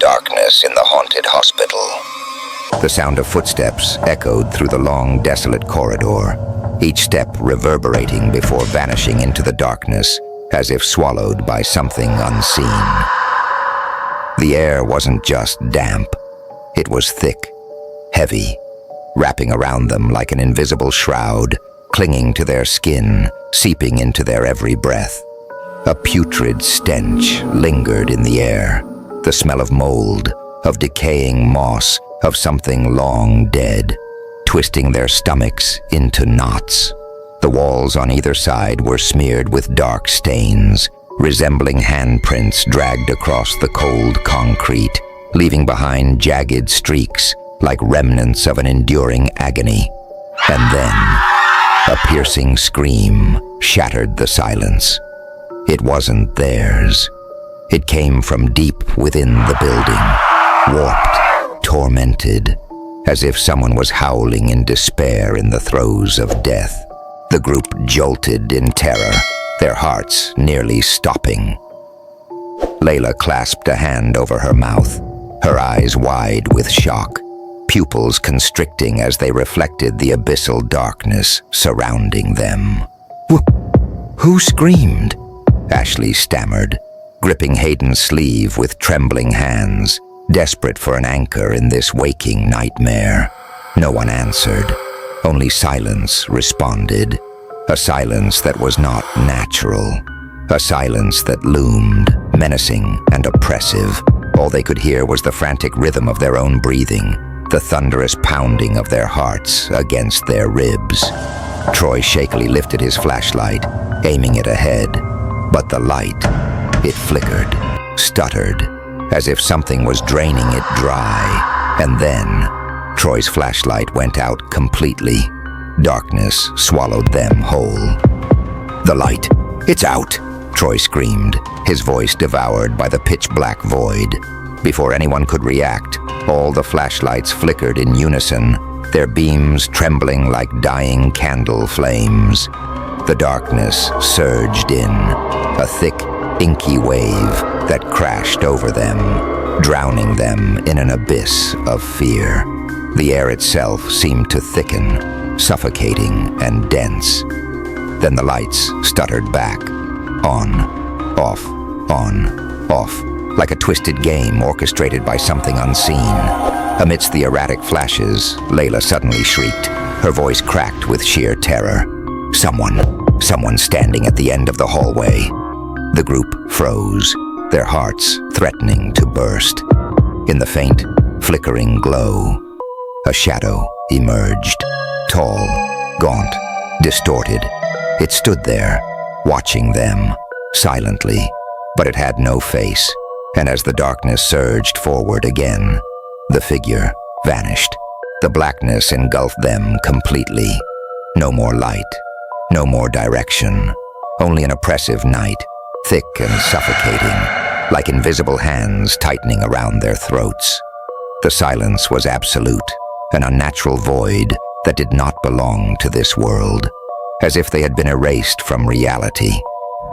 darkness in the haunted hospital. The sound of footsteps echoed through the long, desolate corridor, each step reverberating before vanishing into the darkness, as if swallowed by something unseen. The air wasn't just damp. It was thick, heavy, wrapping around them like an invisible shroud, clinging to their skin, seeping into their every breath. A putrid stench lingered in the air, the smell of mold, of decaying moss, of something long dead, twisting their stomachs into knots. The walls on either side were smeared with dark stains, resembling handprints dragged across the cold concrete, leaving behind jagged streaks like remnants of an enduring agony. And then, a piercing scream shattered the silence. It wasn't theirs. It came from deep within the building, warped, tormented, as if someone was howling in despair in the throes of death. The group jolted in terror, their hearts nearly stopping. Layla clasped a hand over her mouth, her eyes wide with shock, pupils constricting as they reflected the abyssal darkness surrounding them. Who screamed? Ashley stammered, gripping Hayden's sleeve with trembling hands, desperate for an anchor in this waking nightmare. No one answered. Only silence responded. A silence that was not natural. A silence that loomed, menacing and oppressive. All they could hear was the frantic rhythm of their own breathing, the thunderous pounding of their hearts against their ribs. Troy shakily lifted his flashlight, aiming it ahead. But the light, it flickered, stuttered, as if something was draining it dry. And then, Troy's flashlight went out completely. Darkness swallowed them whole. The light, it's out, Troy screamed, his voice devoured by the pitch-black void. Before anyone could react, all the flashlights flickered in unison, their beams trembling like dying candle flames. The darkness surged in, a thick, inky wave that crashed over them, drowning them in an abyss of fear. The air itself seemed to thicken, suffocating and dense. Then the lights stuttered back, on, off, like a twisted game orchestrated by something unseen. Amidst the erratic flashes, Layla suddenly shrieked, her voice cracked with sheer terror. Someone standing at the end of the hallway. The group froze, their hearts threatening to burst. In the faint, flickering glow, a shadow emerged, tall, gaunt, distorted. It stood there, watching them, silently, but it had no face, and as the darkness surged forward again, the figure vanished. The blackness engulfed them completely. No more light, no more direction, only an oppressive night, thick and suffocating, like invisible hands tightening around their throats. The silence was absolute, an unnatural void that did not belong to this world, as if they had been erased from reality,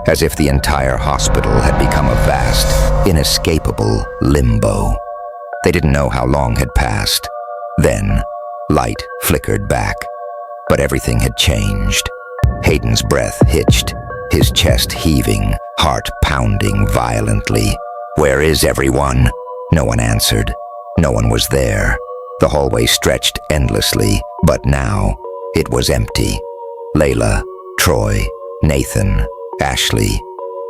as if the entire hospital had become a vast, inescapable limbo. They didn't know how long had passed. Then, light flickered back, but everything had changed. Hayden's breath hitched, his chest heaving, heart pounding violently. "Where is everyone?" No one answered. No one was there. The hallway stretched endlessly, but now it was empty. Layla, Troy, Nathan, Ashley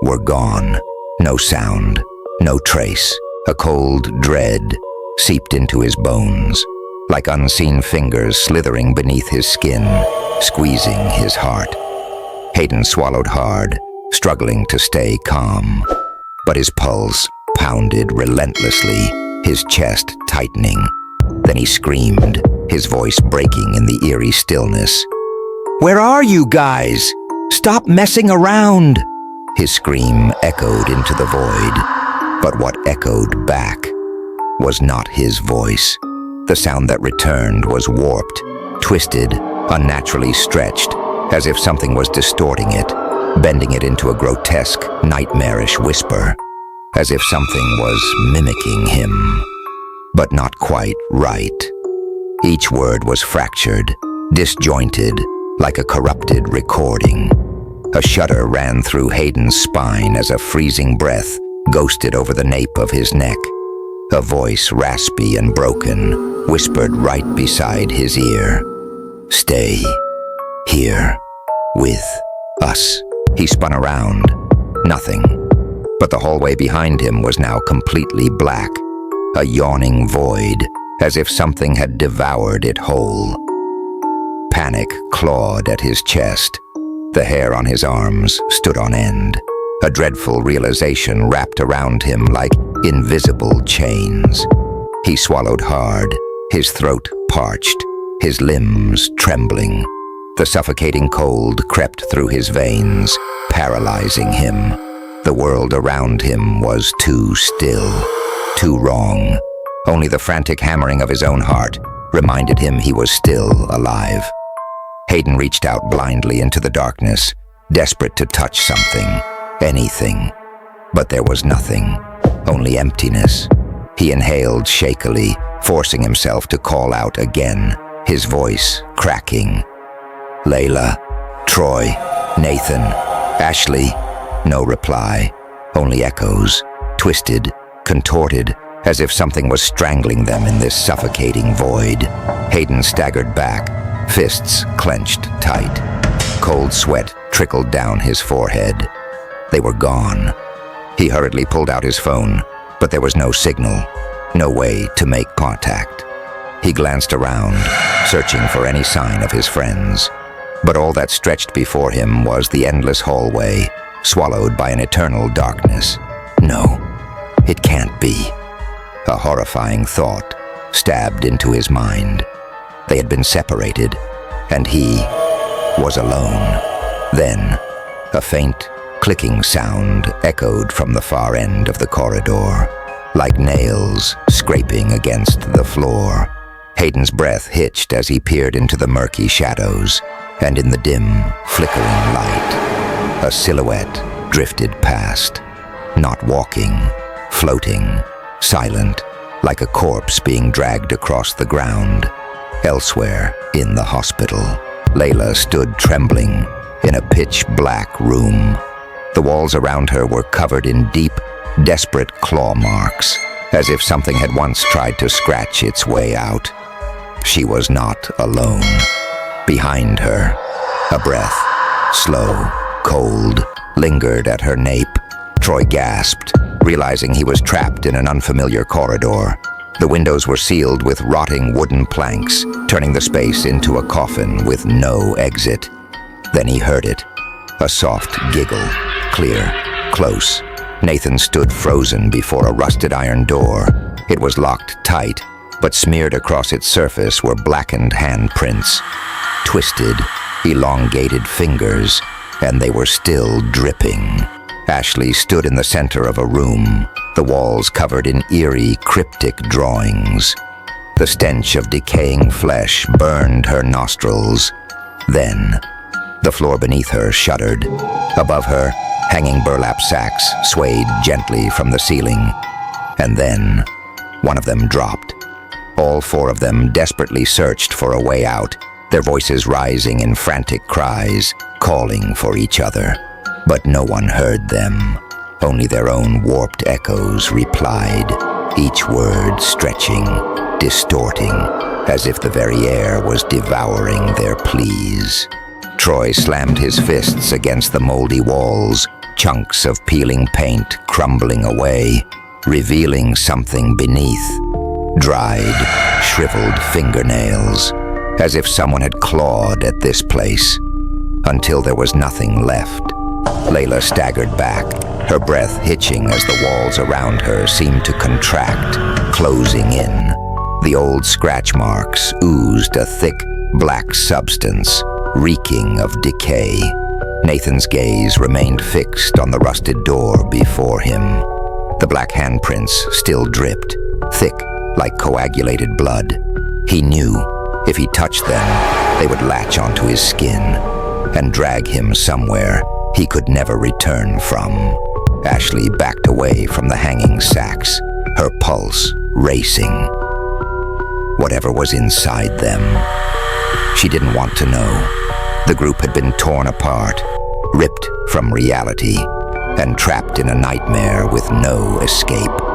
were gone. No sound, no trace. A cold dread seeped into his bones, like unseen fingers slithering beneath his skin, squeezing his heart. Hayden swallowed hard, struggling to stay calm. But his pulse pounded relentlessly, his chest tightening. Then he screamed, his voice breaking in the eerie stillness. "Where are you guys? Stop messing around!" His scream echoed into the void, but what echoed back was not his voice. The sound that returned was warped, twisted, unnaturally stretched, as if something was distorting it, bending it into a grotesque, nightmarish whisper. as if something was mimicking him, but not quite right. Each word was fractured, disjointed, like a corrupted recording. A shudder ran through Hayden's spine as a freezing breath ghosted over the nape of his neck. A voice, raspy and broken, whispered right beside his ear. "Stay here with us." He spun around. Nothing. But the hallway behind him was now completely black, a yawning void, as if something had devoured it whole. Panic clawed at his chest. The hair on his arms stood on end. A dreadful realization wrapped around him like invisible chains. He swallowed hard, his throat parched, his limbs trembling. The suffocating cold crept through his veins, paralyzing him. The world around him was too still, too wrong. Only the frantic hammering of his own heart reminded him he was still alive. Hayden reached out blindly into the darkness, desperate to touch something, anything. But there was nothing, only emptiness. He inhaled shakily, forcing himself to call out again, his voice cracking. "Layla, Troy, Nathan, Ashley." No reply, only echoes, twisted, contorted, as if something was strangling them in this suffocating void. Hayden staggered back, fists clenched tight. Cold sweat trickled down his forehead. They were gone. He hurriedly pulled out his phone, but there was no signal, no way to make contact. He glanced around, searching for any sign of his friends. But all that stretched before him was the endless hallway, swallowed by an eternal darkness. No, it can't be. A horrifying thought stabbed into his mind. They had been separated, and he was alone. Then, a faint, clicking sound echoed from the far end of the corridor, like nails scraping against the floor. Hayden's breath hitched as he peered into the murky shadows, and in the dim, flickering light, a silhouette drifted past, not walking, floating, silent, like a corpse being dragged across the ground. Elsewhere, in the hospital, Layla stood trembling in a pitch-black room. The walls around her were covered in deep, desperate claw marks, as if something had once tried to scratch its way out. She was not alone. Behind her, a breath, slow, cold, lingered at her nape. Troy gasped, realizing he was trapped in an unfamiliar corridor. The windows were sealed with rotting wooden planks, turning the space into a coffin with no exit. Then he heard it, a soft giggle, clear, close. Nathan stood frozen before a rusted iron door. It was locked tight, but smeared across its surface were blackened handprints, twisted, elongated fingers, and they were still dripping. Ashley stood in the center of a room, the walls covered in eerie, cryptic drawings. The stench of decaying flesh burned her nostrils. Then, the floor beneath her shuddered. Above her, hanging burlap sacks swayed gently from the ceiling. And then, one of them dropped. All four of them desperately searched for a way out, their voices rising in frantic cries, calling for each other. But no one heard them. Only their own warped echoes replied, each word stretching, distorting, as if the very air was devouring their pleas. Troy slammed his fists against the moldy walls, chunks of peeling paint crumbling away, revealing something beneath. Dried, shriveled fingernails, as if someone had clawed at this place, until there was nothing left. Layla staggered back, her breath hitching as the walls around her seemed to contract, closing in. The old scratch marks oozed a thick, black substance, reeking of decay. Nathan's gaze remained fixed on the rusted door before him. The black handprints still dripped, thick like coagulated blood. He knew if he touched them, they would latch onto his skin and drag him somewhere he could never return from. Ashley backed away from the hanging sacks, her pulse racing. Whatever was inside them, she didn't want to know. The group had been torn apart, ripped from reality, and trapped in a nightmare with no escape.